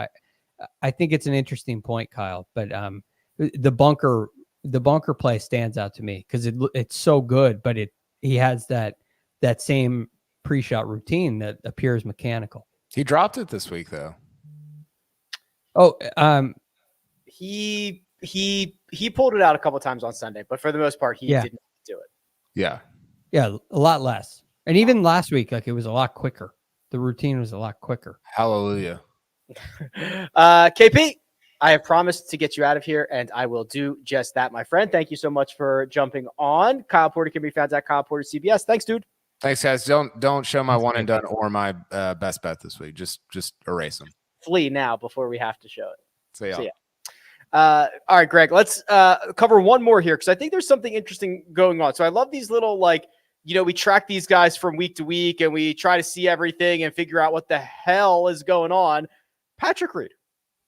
I think it's an interesting point, Kyle, but the bunker play stands out to me because it's so good, but he has that same pre-shot routine that appears mechanical. He dropped it this week though. Oh, he pulled it out a couple times on Sunday, but for the most part, he didn't do it. Yeah, a lot less, and even last week, like it was a lot quicker. The routine was a lot quicker. Hallelujah. KP, I have promised to get you out of here, and I will do just that, my friend. Thank you so much for jumping on. Kyle Porter can be found at Kyle Porter CBS. Thanks, dude. Thanks, guys. Don't show my one and done or my best bet this week. Just erase them. Flee now before we have to show it. See ya. All right, Greg, let's cover one more here because I think there's something interesting going on. So I love these little, we track these guys from week to week and we try to see everything and figure out what the hell is going on. Patrick Reed.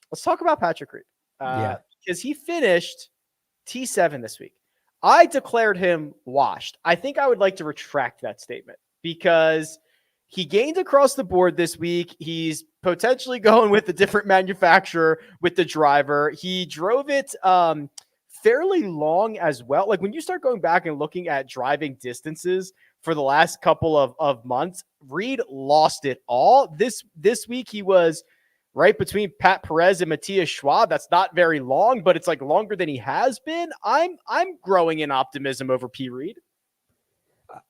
Let's talk about Patrick Reed. Because he finished T7 this week. I declared him washed. I think I would like to retract that statement because he gained across the board this week. He's potentially going with a different manufacturer with the driver. He drove it fairly long as well. Like when you start going back and looking at driving distances for the last couple of months, Reed lost it all. This week he was right between Pat Perez and Matthias Schwab. That's not very long, but it's like longer than he has been. I'm growing in optimism over P. Reed.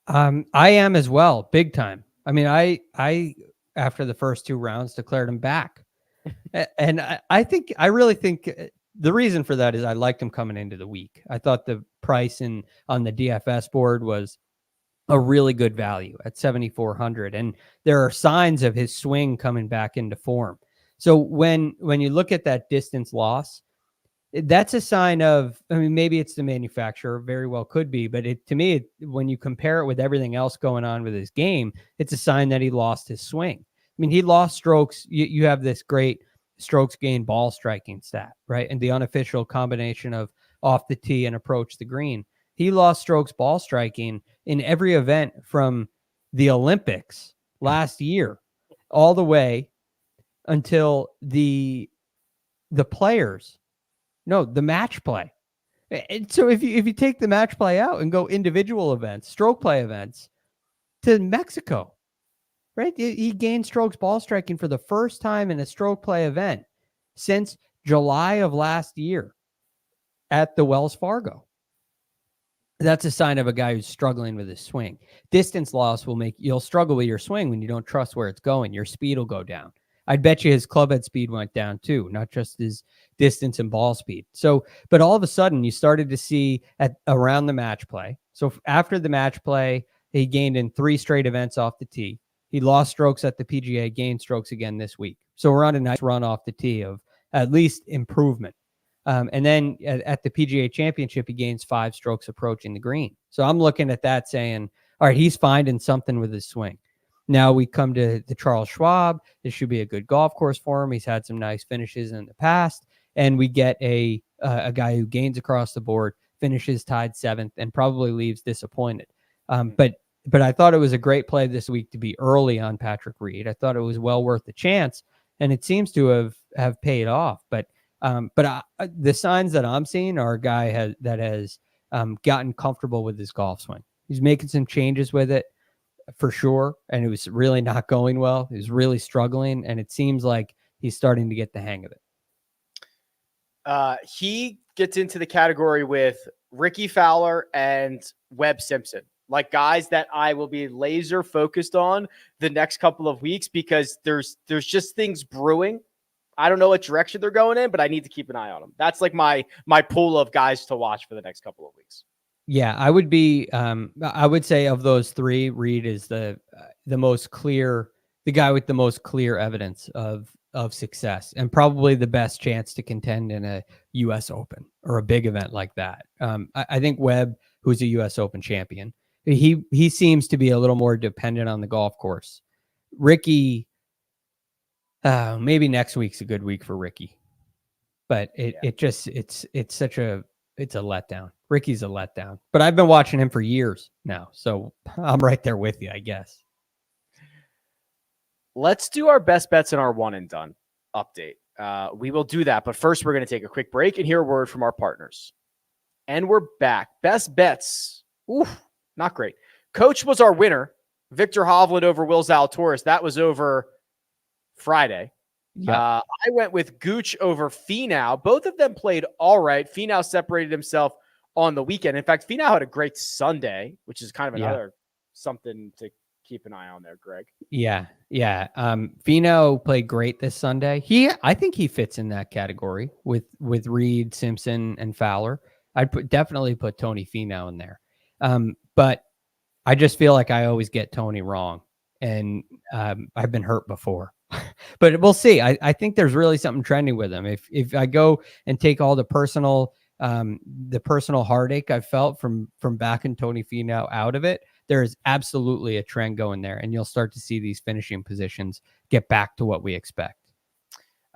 I am as well, big time. I mean, I after the first 2 rounds declared him back, and I really think the reason for that is I liked him coming into the week. I thought the price on the DFS board was a really good value at 7,400, and there are signs of his swing coming back into form. So when you look at that distance loss, that's a sign of, I mean, maybe it's the manufacturer, very well could be, but to me, when you compare it with everything else going on with his game, it's a sign that he lost his swing. I mean, he lost strokes. You have this great strokes gain ball striking stat, right? And the unofficial combination of off the tee and approach the green. He lost strokes ball striking in every event from the Olympics last year all the way until the players. No, the match play. And so if you take the match play out and go individual events, stroke play events to Mexico, right? He gained strokes ball striking for the first time in a stroke play event since July of last year at the Wells Fargo. That's a sign of a guy who's struggling with his swing. Distance loss you'll struggle with your swing when you don't trust where it's going. Your speed will go down. I'd bet you his club head speed went down too, not just his distance and ball speed. So, but all of a sudden you started to see around the match play. So after the match play, he gained in 3 straight events off the tee. He lost strokes at the PGA, gained strokes again this week. So we're on a nice run off the tee of at least improvement. And then at the PGA Championship, he gains 5 strokes approaching the green. So I'm looking at that saying, all right, he's finding something with his swing. Now we come to the Charles Schwab. This should be a good golf course for him. He's had some nice finishes in the past. And we get a guy who gains across the board, finishes tied 7th, and probably leaves disappointed. But I thought it was a great play this week to be early on Patrick Reed. I thought it was well worth the chance, and it seems to have paid off. But the signs that I'm seeing are a guy that has gotten comfortable with his golf swing. He's making some changes with it for sure, and it was really not going well. He was really struggling, and it seems like he's starting to get the hang of it. He gets into the category with Ricky Fowler and Webb Simpson, like guys that I will be laser focused on the next couple of weeks because there's just things brewing. I don't know what direction they're going in, but I need to keep an eye on them. That's like my pool of guys to watch for the next couple of weeks. Yeah, I would say of those 3, Reed is the most clear, the guy with the most clear evidence of success and probably the best chance to contend in a US Open or a big event like that. I think Webb, who's a US Open champion, he seems to be a little more dependent on the golf course. Ricky, maybe next week's a good week for Ricky, but it's a letdown. Ricky's a letdown, but I've been watching him for years now, so I'm right there with you, I guess. Let's do our best bets in our one and done update. We will do that, but first we're going to take a quick break and hear a word from our partners. And we're back. Best bets. Ooh, not great. Coach was our winner. Victor Hovland over Will Zalatoris. That was over Friday. Yeah. I went with Gooch over Finau. Both of them played all right. Finau separated himself on the weekend. In fact, Finau had a great Sunday, which is kind of another something to keep an eye on there, Greg. Yeah. Finau played great this Sunday. I think he fits in that category with Reed, Simpson, and Fowler. I'd definitely put Tony Finau in there. But I just feel like I always get Tony wrong, and I've been hurt before. But we'll see. I think there's really something trending with him. If I go and take all the personal heartache I felt from backing Tony Finau out of it, there is absolutely a trend going there, and you'll start to see these finishing positions get back to what we expect.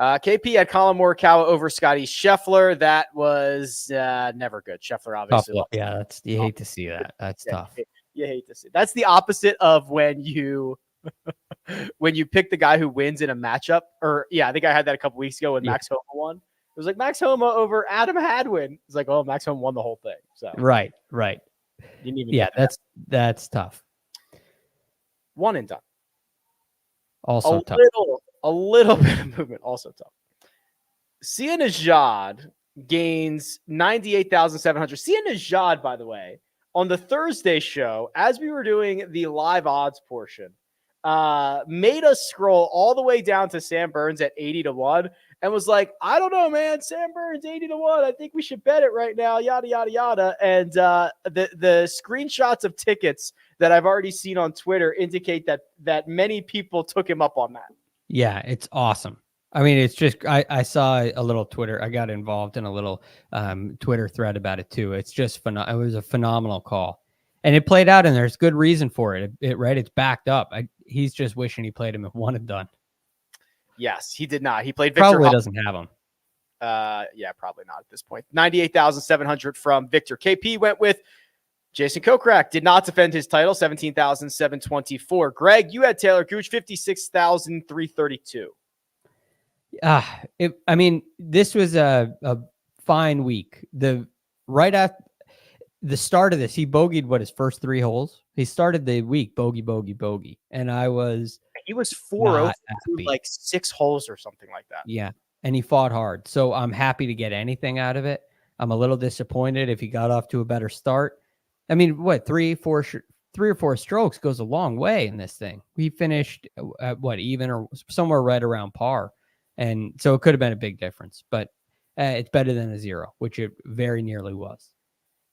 KP had Colin Morikawa over Scottie Scheffler. That was never good. Scheffler obviously. Tough. Yeah, you hate to see that. That's tough. You hate to see. That's the opposite of when you pick the guy who wins in a matchup. Or I think I had that a couple weeks ago when Max Homa won. It was like Max Homa over Adam Hadwin. It's like, oh, Max Homa won the whole thing. So right. You didn't even that's tough. One and done. Also tough. A little bit of movement. Also tough. Sia Nejad gains 98,700. Sia Nejad, by the way, on the Thursday show, as we were doing the live odds portion, made us scroll all the way down to Sam Burns at 80-1 and was like, I don't know, man, Sam Burns 80-1. I think we should bet it right now, yada, yada, yada. And the screenshots of tickets that I've already seen on Twitter indicate that many people took him up on that. Yeah, it's awesome. I mean, it's just, I saw a little Twitter. I got involved in a little Twitter thread about it too. It's just it was a phenomenal call. And it played out, and there's good reason for it. Right? It's backed up. He's just wishing he played him at 1 and done. Yes, he did not. He played Victor. Probably doesn't have him. Yeah, probably not at this point. 98,700 from Victor. KP went with Jason Kokrak. Did not defend his title. 17,724. Greg, you had Taylor Gooch. 56,332. I mean, this was a fine week. Right after the start of this, he bogeyed his first 3 holes. He started the week bogey, and he was 4-0 through like 6 holes or something like that. Yeah, and he fought hard. So I'm happy to get anything out of it. I'm a little disappointed if he got off to a better start. I mean, 3 or 4 strokes goes a long way in this thing. We finished at even or somewhere right around par. And so it could have been a big difference, but it's better than a 0, which it very nearly was.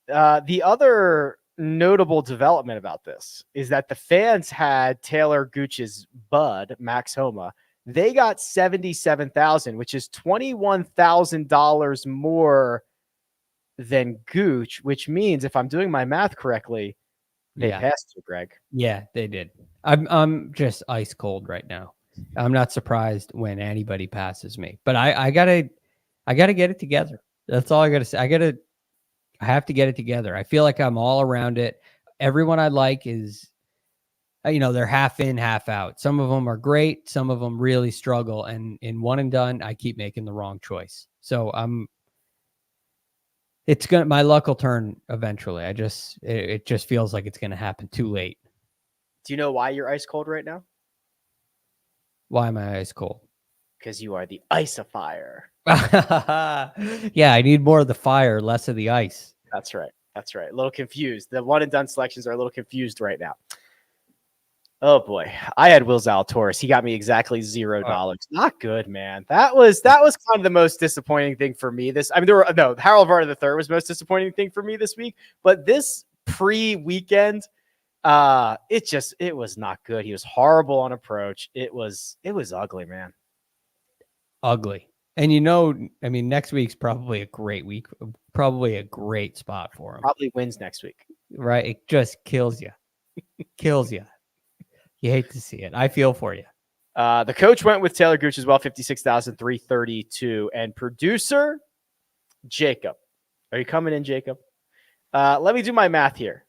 The other notable development about this is that the fans had Taylor Gooch's bud, Max Homa. They got 77,000, which is $21,000 more than Gooch, which means if I'm doing my math correctly, they passed you, Greg. Yeah, they did. I'm just ice cold right now. I'm not surprised when anybody passes me, but I gotta get it together. That's all I gotta say. I have to get it together. I feel like I'm all around it. Everyone I like is, they're half in, half out. Some of them are great. Some of them really struggle. And in 1 and done, I keep making the wrong choice. So my luck will turn eventually. It just feels like it's going to happen too late. Do you know why you're ice cold right now? Why am I ice cold? Because you are the ice-a-fire. Yeah, I need more of the fire, less of the ice. That's right. A little confused. The 1 and done selections are a little confused right now. Oh boy, I had Will Zalatoris. He got me exactly $0. Oh. Not good, man. That was kind of the most disappointing thing for me. Harold Varner III was the most disappointing thing for me this week. But this pre-weekend, it was not good. He was horrible on approach. It was ugly, man. Ugly. And next week's probably a great week, probably a great spot for him. Probably wins next week. Right? It just kills you. Kills you. You hate to see it. I feel for you. The coach went with Taylor Gooch as well, 56,332. And producer, Jacob. Are you coming in, Jacob? Let me do my math here.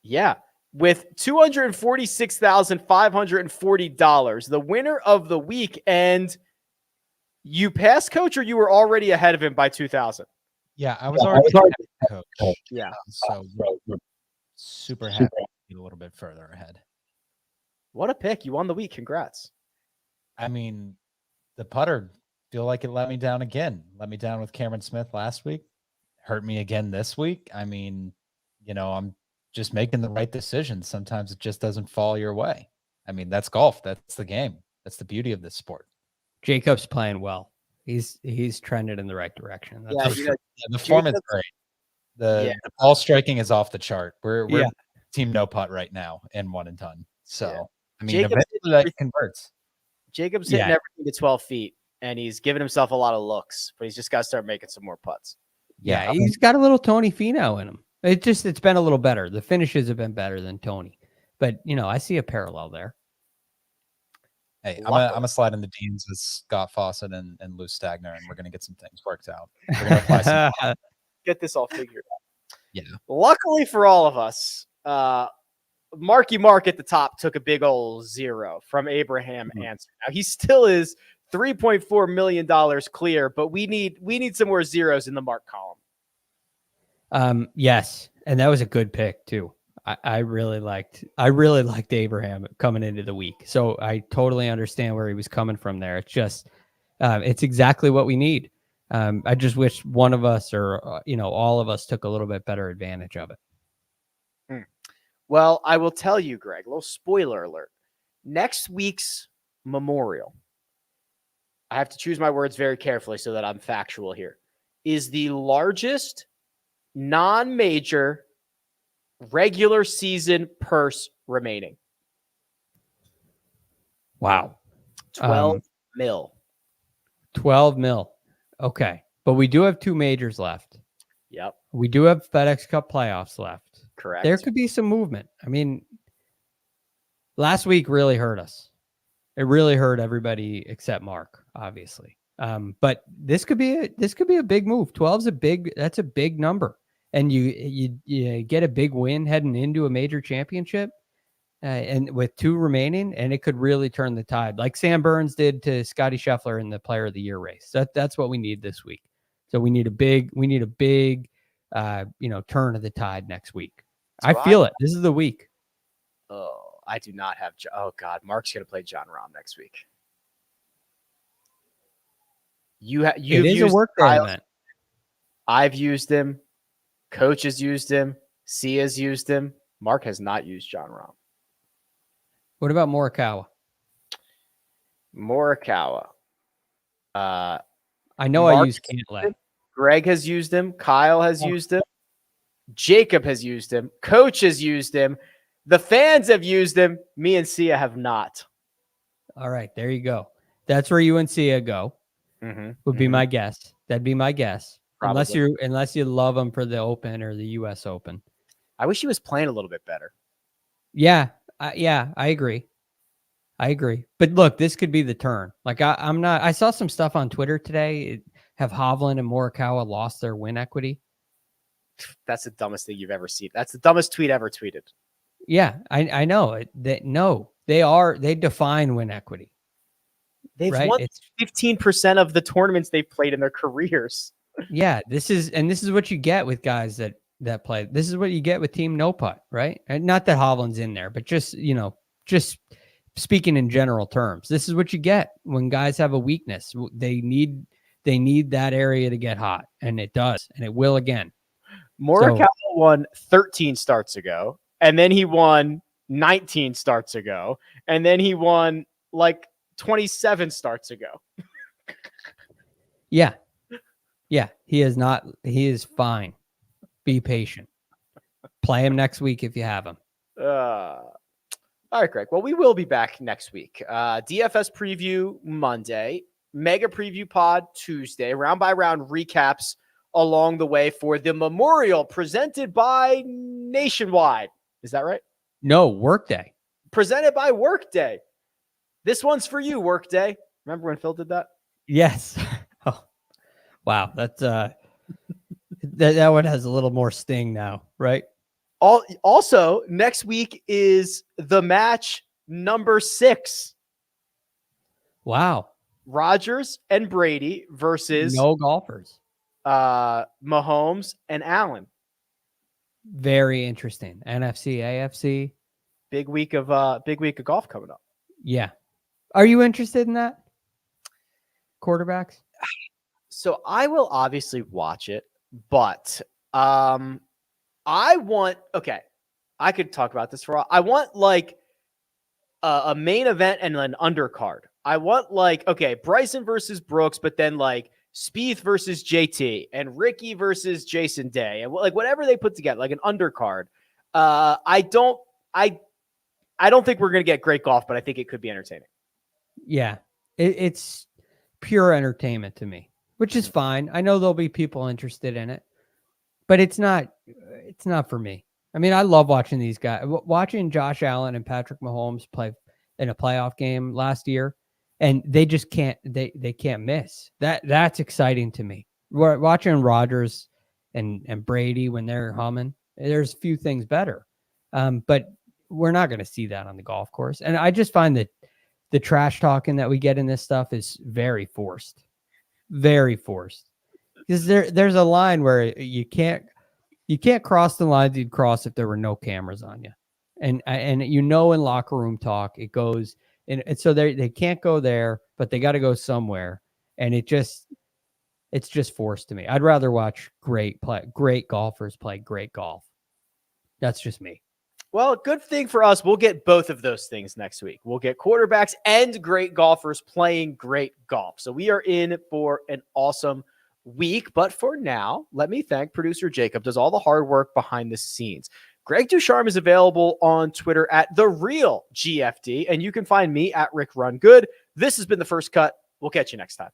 Yeah. With $246,540, the winner of the week. And you passed Coach, or you were already ahead of him by 2,000? Yeah, I was already ahead of Coach. Yeah. So we're super happy to get a little bit further ahead. What a pick. You won the week. Congrats. I mean, the putter, feel like it let me down again. Let me down with Cameron Smith last week. Hurt me again this week. I mean, I'm just making the right decisions. Sometimes it just doesn't fall your way. I mean, that's golf. That's the game. That's the beauty of this sport. Jacob's playing well. He's trended in the right direction. The form is great. The ball striking is off the chart. We're team no putt right now and 1 and done. So I mean, eventually that converts. Jacob's hitting everything to 12 feet, and he's giving himself a lot of looks, but he's just got to start making some more putts. Yeah, he's got a little Tony Finau in him. It's been a little better. The finishes have been better than Tony, but I see a parallel there. Hey, I'm gonna slide in the Deans with Scott Fawcett and Lou Stagner, and we're gonna get some things worked out. We're gonna apply some get this all figured out. Yeah. Luckily for all of us, Marky Mark at the top took a big old 0 from Abraham Answer. Now he still is $3.4 million clear, but we need some more zeros in the Mark column. Yes, and that was a good pick too. I really liked Abraham coming into the week. So I totally understand where he was coming from there. It's just, it's exactly what we need. I just wish one of us or, all of us took a little bit better advantage of it. Well, I will tell you, Greg, a little spoiler alert. Next week's Memorial, I have to choose my words very carefully so that I'm factual here, is the largest non-major regular season purse remaining. Wow. 12 mil. 12 mil. Okay. But we do have 2 majors left. Yep. We do have FedEx Cup playoffs left. Correct. There could be some movement. I mean, last week really hurt us. It really hurt everybody except Mark, obviously. But this could be a big move. 12's that's a big number. And you get a big win heading into a major championship, and with 2 remaining, and it could really turn the tide, like Sam Burns did to Scottie Scheffler in the Player of the Year race. That's what we need this week. So we need a big turn of the tide next week. So I feel it. This is the week. Oh, I do not have. Oh God, Mark's gonna play John Rahm next week. You've It is used a work day Kyle. event. I've used him. Coach has used him. Sia's used him. Mark has not used John Rahm. What about Morikawa? Morikawa. I know Mark I use Cantlay. Greg has used him. Kyle has used him. Jacob has used him. Coach has used him. The fans have used him. Me and Sia have not. All right, there you go. That's where you and Sia go. Would be my guess. That'd be my guess. Probably. Unless you love him for the Open or the U.S. Open. I wish he was playing a little bit better. Yeah, I agree. But look, this could be the turn. Like I'm not. I saw some stuff on Twitter today. Have Hovland and Morikawa lost their win equity? That's the dumbest thing you've ever seen. That's the dumbest tweet ever tweeted. Yeah, I know. They define win equity. They've right? won 15% of the tournaments they've played in their careers. Yeah, this is what you get with guys that play. This is what you get with Team No Putt, right? And not that Hovland's in there, but just speaking in general terms, this is what you get when guys have a weakness. They need that area to get hot, and it does, and it will again. Morikawa won 13 starts ago, and then he won 19 starts ago, and then he won like 27 starts ago. Yeah, he is not. He is fine. Be patient. Play him next week if you have him. All right, Greg. Well, we will be back next week. DFS preview Monday, mega preview pod Tuesday, round by round recaps along the way for the Memorial presented by Nationwide. Is that right? No, Workday. Presented by Workday. This one's for you, Workday. Remember when Phil did that? Yes. Oh, wow. That's that one has a little more sting now, right? Also, next week is the match number 6. Wow. Rodgers and Brady versus no golfers. Mahomes and Allen. Very interesting. NFC, AFC. Big week of golf coming up. Yeah. Are you interested in that? Quarterbacks? So I will obviously watch it, but I could talk about this for a while. I want like a main event and an undercard. I want like, Bryson versus Brooks, but then like Spieth versus JT and Ricky versus Jason Day and like whatever they put together, like an undercard. I don't think we're going to get great golf, but I think it could be entertaining. Yeah. It's pure entertainment to me, which is fine. I know there'll be people interested in it, but it's not for me. I mean, I love watching these guys. Watching Josh Allen and Patrick Mahomes play in a playoff game last year, and they just can't. They can't miss. That's exciting to me. We're watching Rodgers and Brady when they're humming. There's few things better, but we're not going to see that on the golf course. And I just find that the trash talking that we get in this stuff is very forced, because there's a line where you can't cross the lines you'd cross if there were no cameras on you. And in locker room talk, it goes, and so they can't go there, but they got to go somewhere. And it's just forced to me. I'd rather watch great golfers play great golf. That's just me. Well, good thing for us, we'll get both of those things next week. We'll get quarterbacks and great golfers playing great golf. So we are in for an awesome week. But for now, let me thank producer Jacob, does all the hard work behind the scenes. Greg Ducharme is available on Twitter at TheRealGFD, and you can find me at Rick Run Good. This has been The First Cut. We'll catch you next time.